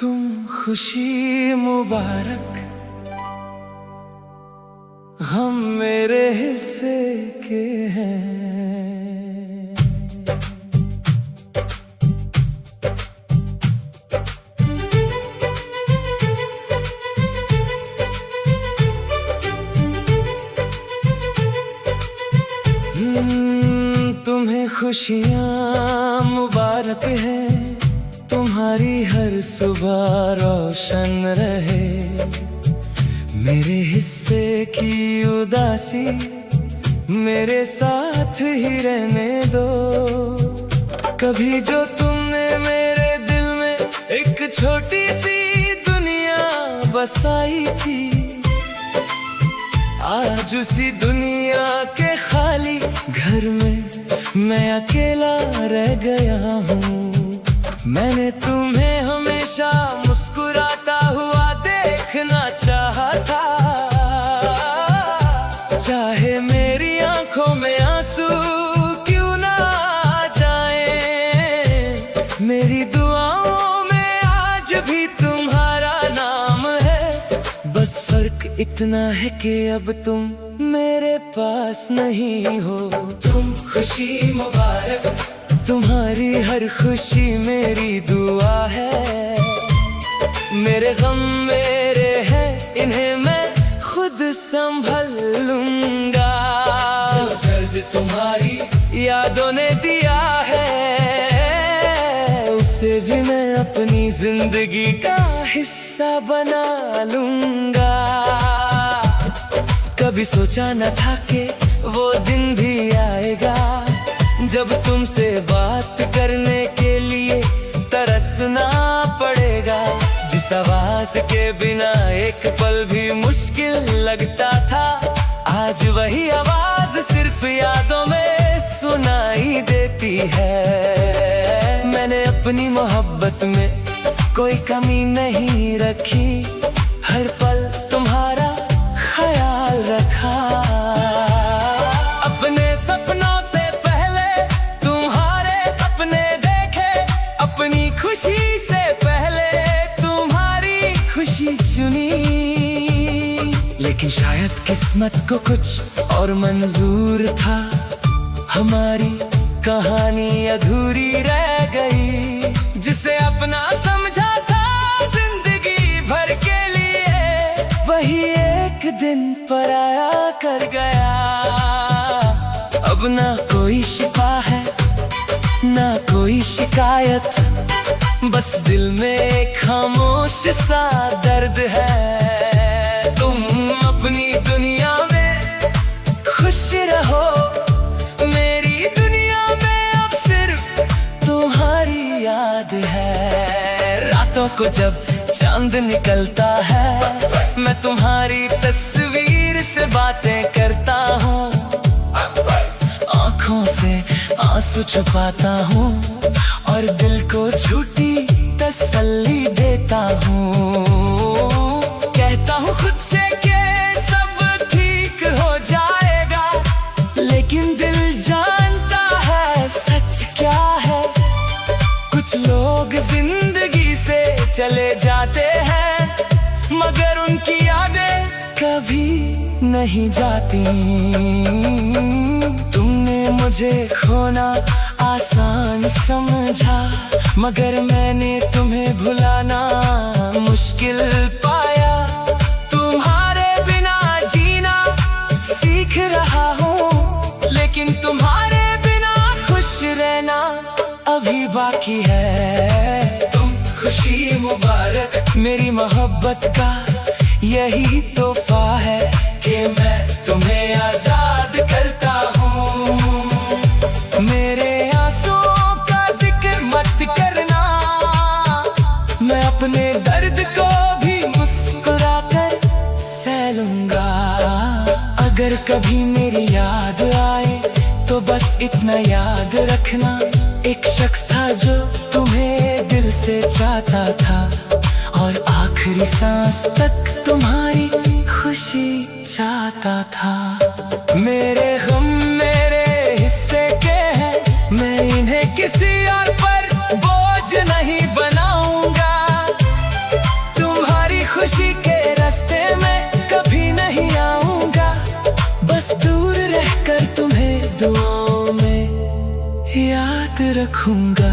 तुम खुशी मुबारक, हम मेरे हिस्से के हैं। तुम्हें खुशियाँ मुबारक है, तुम्हारी हर सुबह रोशन रहे। मेरे हिस्से की उदासी मेरे साथ ही रहने दो। कभी जो तुमने मेरे दिल में एक छोटी सी दुनिया बसाई थी, आज उसी दुनिया के खाली घर में मैं अकेला रह गया हूँ। मैंने तुम्हें हमेशा मुस्कुराता हुआ देखना चाहा था, चाहे मेरी आंखों में आंसू क्यों ना आ जाए। मेरी दुआओं में आज भी तुम्हारा नाम है, बस फर्क इतना है कि अब तुम मेरे पास नहीं हो। तुम खुशी मुबारक, तुम्हारी हर खुशी मेरी दुआ है। मेरे गम मेरे हैं, इन्हें मैं खुद संभल लूंगा। जो दर्द तुम्हारी यादों ने दिया है, उसे भी मैं अपनी जिंदगी का हिस्सा बना लूंगा। कभी सोचा न था कि वो दिन भी आएगा जब तुमसे बात करने के लिए तरसना पड़ेगा। जिस आवाज के बिना एक पल भी मुश्किल लगता था, आज वही आवाज सिर्फ यादों में सुनाई देती है। मैंने अपनी मोहब्बत में कोई कमी नहीं रखी, हर पल तुम्हारा ख्याल रखा। अपने सपनों से पहले तुम्हारे सपने देखे, अपनी खुशी से पहले तुम्हारी खुशी चुनी। लेकिन शायद किस्मत को कुछ और मंजूर था, हमारी कहानी अधूरी रह गई। जिसे अपना समझा था जिंदगी भर के लिए, वही एक दिन पराया कर गया। अब ना कोई शिकवा है ना कोई शिकायत, बस दिल में एक खामोश सा दर्द है। तुम अपनी दुनिया में खुश रहो, मेरी दुनिया में अब सिर्फ तुम्हारी याद है। रातों को जब चांद निकलता है, मैं तुम्हारी तस्वीर से बातें करता हूँ। आँखों से आंसू छुपाता हूँ और दिल को झूठी तसल्ली देता हूँ। कहता हूँ खुद से कि सब ठीक हो जाएगा, लेकिन दिल जानता है सच क्या है। कुछ लोग जिंदगी से चले जाते हैं, मगर उनकी यादें कभी नहीं जाती। तुमने मुझे खोना आसान समझा, मगर मैंने तुम्हें भुलाना मुश्किल पाया। तुम्हारे बिना जीना सीख रहा हूँ, लेकिन तुम्हारे बिना खुश रहना अभी बाकी है। तुम खुशी मुबारक, मेरी मोहब्बत का यही तोहफा है कि मैं तुम्हें आजाद करता हूँ। मेरे आंसुओं का जिक्र मत करना, मैं अपने दर्द को भी मुस्कुरा कर सह लूंगा। अगर कभी मेरी याद आए तो बस इतना याद रखना, एक शख्स था जो तुम्हें दिल से चाहता था, और आखिरी सांस तक तुम्हारी खुशी चाहता था। मेरे गम मेरे हिस्से के हैं, मैं इन्हें किसी और पर बोझ नहीं बनाऊंगा। रखूंगा।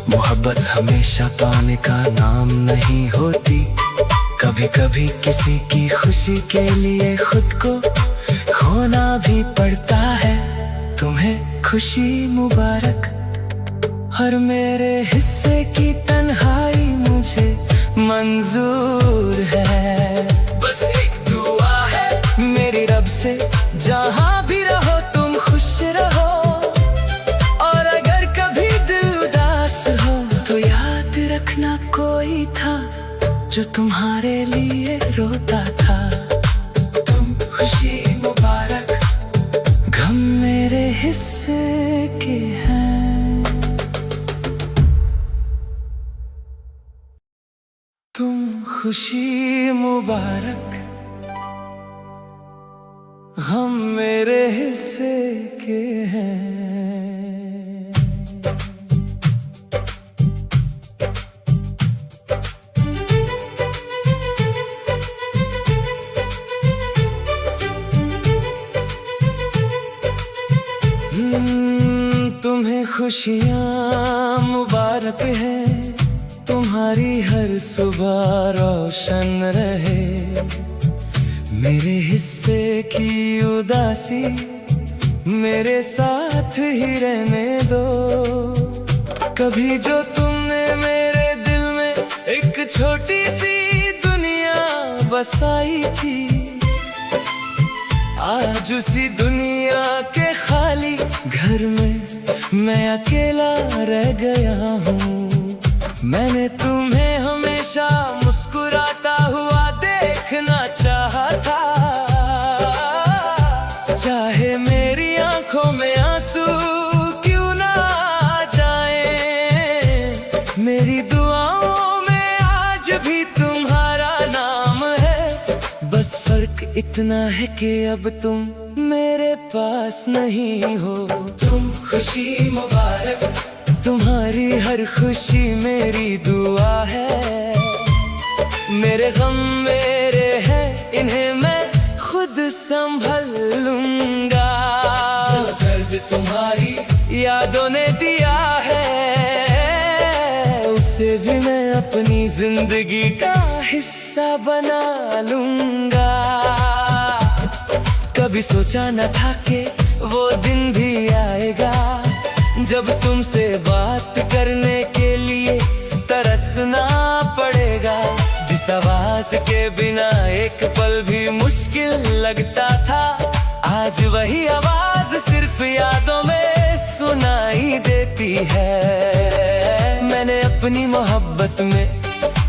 मोहब्बत हमेशा पाने का नाम नहीं होती, कभी कभी किसी की खुशी के लिए खुद को खोना भी पड़ता है। तुम्हें खुशी मुबारक, हर मेरे हिस्से की तन्हाई मुझे मंजूर है। बस एक दुआ है मेरी रब से, जहां भी रहो तुम खुश रहो। और अगर कभी दिल उदास हो तो याद रखना कोई था जो तुम्हारे लिए रोता था। तुम खुशी मुबारक, गम मेरे हिस्से के हैं। तुम खुशी मुबारक, हम मेरे हिस्से के हैं। तुम्हें खुशियाँ मुबारक है, तुम्हारी हर सुबह रोशन रहे। मेरे हिस्से की उदासी मेरे साथ ही रहने दो। कभी जो तुमने मेरे दिल में एक छोटी सी दुनिया बसाई थी, आज उसी दुनिया के खाली घर में मैं अकेला रह गया हूँ। मैंने तुम्हें हमेशा मुस्कुराता हुआ देखना चाहा था, चाहे मेरी आंखों में आंसू क्यों ना आ जाए। मेरी दुआओं में आज भी तुम्हारा नाम है, बस फर्क इतना है कि अब तुम मेरे पास नहीं हो। तुम खुशी मुबारक, तुम्हारी हर खुशी मेरी दुआ है। मेरे गम मेरे हैं, इन्हें मैं खुद संभल लूंगा। जो दर्द तुम्हारी यादों ने दिया है, उसे भी मैं अपनी जिंदगी का हिस्सा बना लूंगा। कभी सोचा न था कि वो दिन भी आएगा जब तुमसे बात करने के लिए तरसना पड़ेगा। जिस आवाज के बिना एक पल भी मुश्किल लगता था, आज वही आवाज सिर्फ यादों में सुनाई देती है। मैंने अपनी मोहब्बत में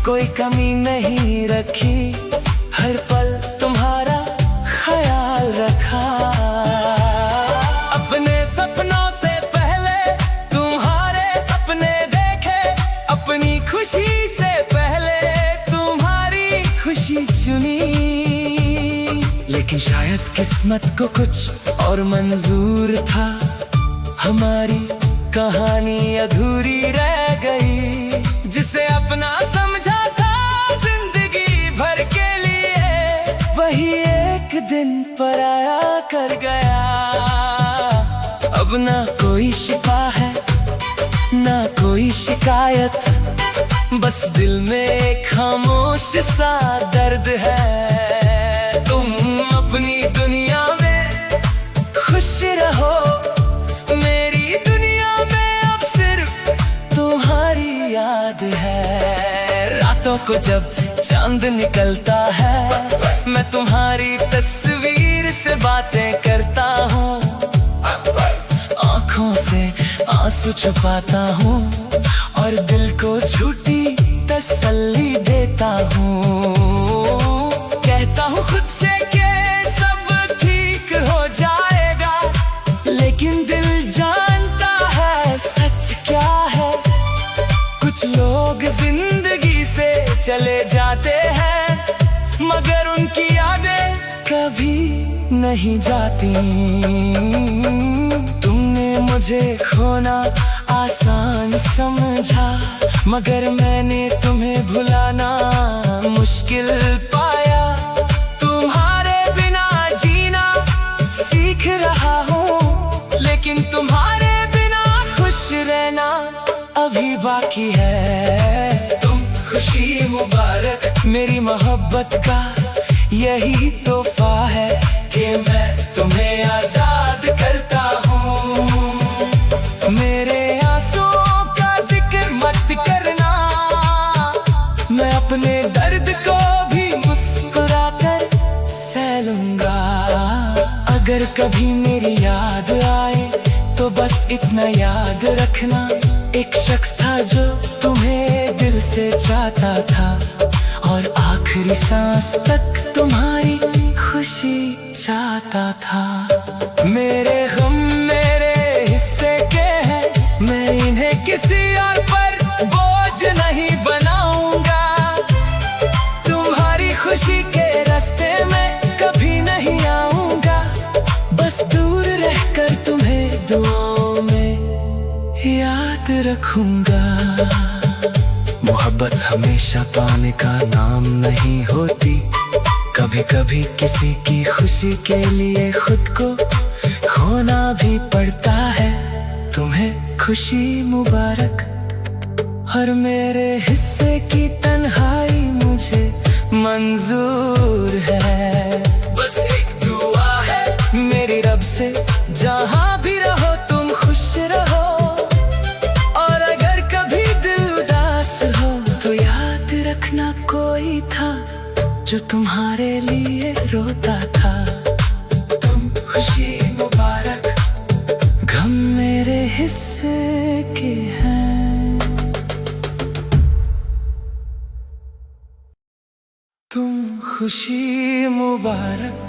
कोई कमी नहीं रखी, हर पल तुम्हारा ख्याल रखा। अपने सपनों से पहले तुम्हारे सपने देखे, अपनी खुशी से पहले तुम्हारी खुशी चुनी। लेकिन शायद किस्मत को कुछ और मंजूर था, हमारी कहानी अधूरी रह गई। जिसे अपना समझा था जिंदगी भर के लिए, वही एक दिन पराया कर गया। अब ना कोई शिकवा है ना कोई शिकायत, बस दिल में एक खामोश सा दर्द है। तुम अपनी दुनिया में खुश रहो, मेरी दुनिया में अब सिर्फ तुम्हारी याद है। रातों को जब चांद निकलता है, मैं तुम्हारी तस्वीर से बातें करता हूँ। आँखों से आंसू छुपाता हूँ और दिल को झूठी तसल्ली देता हूँ। कहता हूँ खुद से कि सब ठीक हो जाएगा, लेकिन दिल जानता है सच क्या है। कुछ लोग जिंदगी से चले जाते हैं, मगर उनकी यादें कभी नहीं जाती। तुमने मुझे खोना आसान समझा, मगर मैंने तुम्हें भुलाना मुश्किल पाया। तुम्हारे बिना जीना सीख रहा हूँ, लेकिन तुम्हारे बिना बाकी है। तुम खुशी मुबारक, मेरी मोहब्बत का यही तोहफा है कि मैं तुम्हें आजाद करता हूँ। मेरे आंसुओं का जिक्र मत करना, मैं अपने दर्द को भी मुस्कुरा कर सह लूंगा। अगर कभी मेरी याद आए तो बस इतना याद रखना, एक शख्स था जो तुम्हें दिल से चाहता था और आखिरी सांस तक तुम्हारी खुशी चाहता था। मेरे गम मेरे हिस्से के हैं, मैं इन्हें किसी और पर बोझ नहीं बनाऊंगा। तुम्हारी खुशी के रास्ते में कभी नहीं आऊंगा, बस दूर रहकर तुम्हें दुआओं में याद रखूंगा। मोहब्बत हमेशा पाने का नाम नहीं होती, कभी कभी किसी की खुशी के लिए खुद को खोना भी पड़ता है। तुम्हें खुशी मुबारक, और मेरे हिस्से की तन्हाई मुझे मंजूर है। बस एक दुआ है मेरी रब से, जहाँ भी रहो तुम खुश रहो, और अगर कभी दिल उदास हो तो याद रखना कोई था जो तुम्हारे लिए रोता था। तुम खुशी मुबारक, गम मेरे हिस्से के हैं। तुम खुशी मुबारक,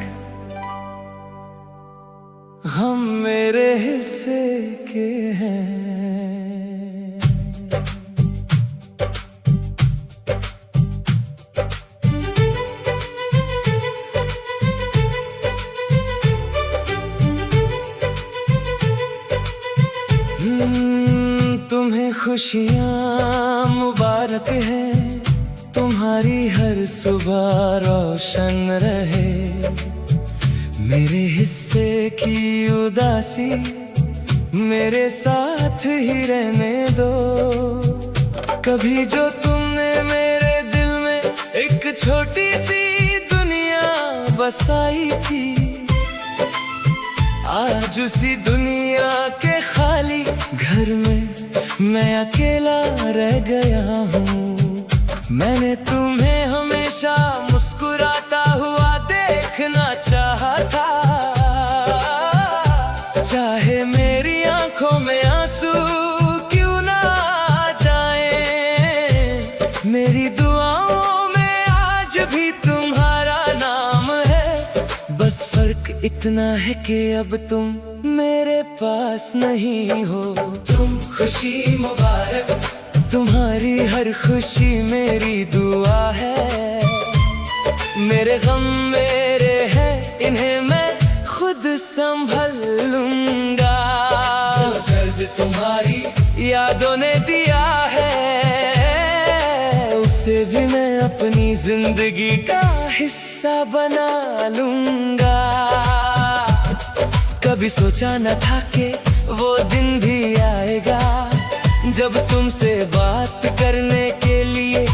हम मेरे हिस्से के हैं। तुम्हें खुशियाँ मुबारक है, तुम्हारी हर सुबह रोशन रहे। मेरे हिस्से की उदासी मेरे साथ ही रहने दो। कभी जो तुमने मेरे दिल में एक छोटी सी दुनिया बसाई थी, आज उसी दुनिया के खाली घर में मैं अकेला रह गया हूँ। मैंने तुम्हें हमेशा मुस्कुराता हुआ देखना चाहा था, चाहे मेरी आंखों में आंसू क्यों ना आ जाए। मेरी दुआओं में आज भी तुम्हारा नाम है, बस फर्क इतना है कि अब तुम मेरे पास नहीं हो। तुम खुशी मुबारक, तुम्हारी हर खुशी मेरी दुआ है। मेरे गम मेरे हैं, इन्हें मैं खुद संभल लूंगा। जो दर्द तुम्हारी यादों ने दिया है, उसे भी मैं अपनी जिंदगी का हिस्सा बना लूंगा। कभी सोचा न था कि वो दिन भी आएगा जब तुमसे बात करने के लिए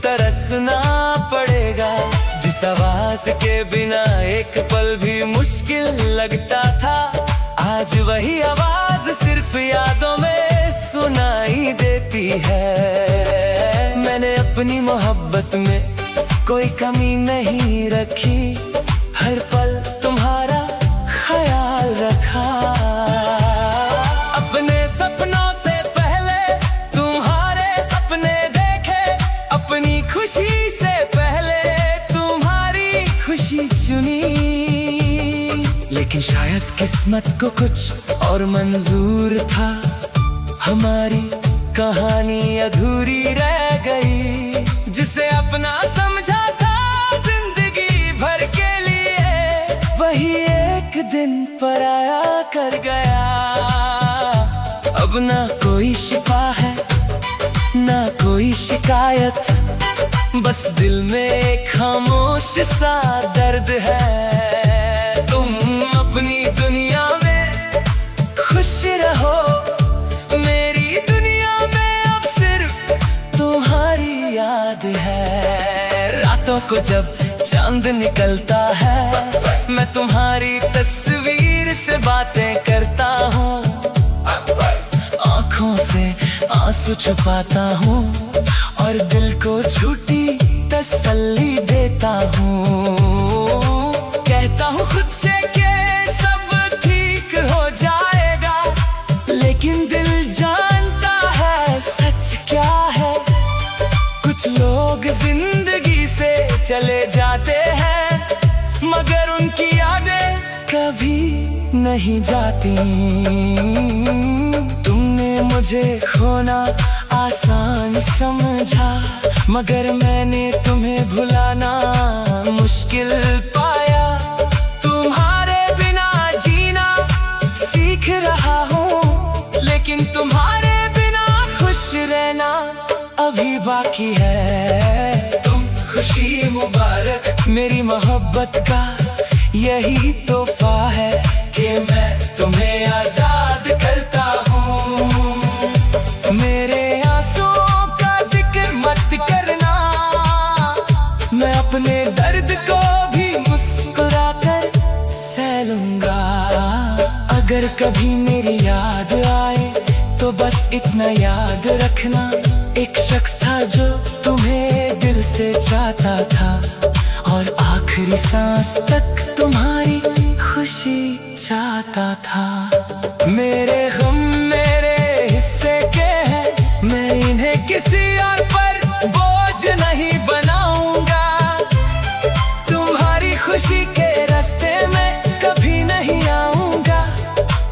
तरसना पड़ेगा। जिस आवाज के बिना एक पल भी मुश्किल लगता था, आज वही आवाज सिर्फ यादों में सुनाई देती है। मैंने अपनी मोहब्बत में कोई कमी नहीं रखी, हर पल तुम्हारा ख्याल रखा। अपने सपनों से पहले तुम्हारे सपने देखे, अपनी खुशी से पहले तुम्हारी खुशी चुनी। लेकिन शायद किस्मत को कुछ और मंजूर था, हमारी कहानी अधूरी रह गई। जिसे अपना समझा था जिंदगी भर के लिए, वही एक दिन पराया कर गया। अब ना कोई शिकवा है ना कोई शिकायत, बस दिल में एक खामोश सा दर्द है। तुम अपनी दुनिया में खुश रहो, मेरी दुनिया में अब सिर्फ याद है। रातों को जब चांद निकलता है, मैं तुम्हारी तस्वीर से बातें करता हूँ। आँखों से आंसू छुपाता हूँ और दिल को झूठी तसल्ली देता हूँ। कहता हूँ खुद से कि सब ठीक हो जाएगा, लेकिन दिल जानता है सच क्या है। कुछ लोग जिंदगी से चले जाते हैं, मगर उनकी यादें कभी नहीं जाती। तुमने मुझे खोना आसान समझा, मगर मैंने तुम्हें भुलाना मुश्किल पाया। तुम्हारे बिना जीना सीख रहा हूँ, लेकिन तुम्हारे बिना खुश रहना अभी बाकी है। तुम खुशी मुबारक, मेरी मोहब्बत का यही तोहफा है कि मैं तुम्हें आजाद करता हूँ। मेरे आंसुओं का जिक्र मत करना, मैं अपने दर्द को भी मुस्कुराकर सह लूंगा। अगर कभी मेरी याद आए तो बस इतना याद रखना, एक शख्स था जो तुम्हें दिल से चाहता था, और आखिरी सांस तक तुम्हारी खुशी चाहता था। मेरे गम मेरे हिस्से के हैं, मैं इन्हें किसी और पर बोझ नहीं बनाऊंगा। तुम्हारी खुशी के रास्ते में कभी नहीं आऊंगा,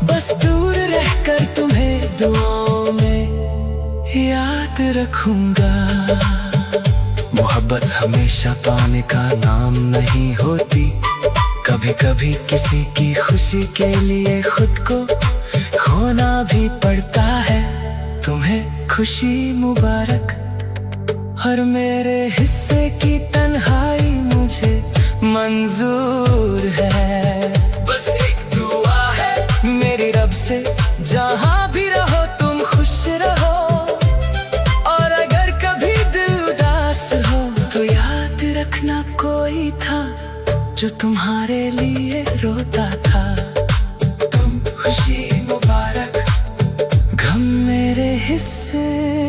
बस दूर रहकर तुम्हें दुआओं में याद रखूंगा। मोहब्बत हमेशा पाने का नाम नहीं होती, कभी कभी किसी की खुशी के लिए खुद को खोना भी पड़ता है। तुम्हें खुशी मुबारक, और मेरे हिस्से की तन्हाई मुझे मंजूर है। बस एक दुआ है मेरी रब से, जहाँ भी रहो तुम खुश रहो। और अगर कभी दिल उदास हो तो याद रखना कोई था जो तुम्हारे लिए रोता था। तुम खुशी मुबारक, गम मेरे हिस्से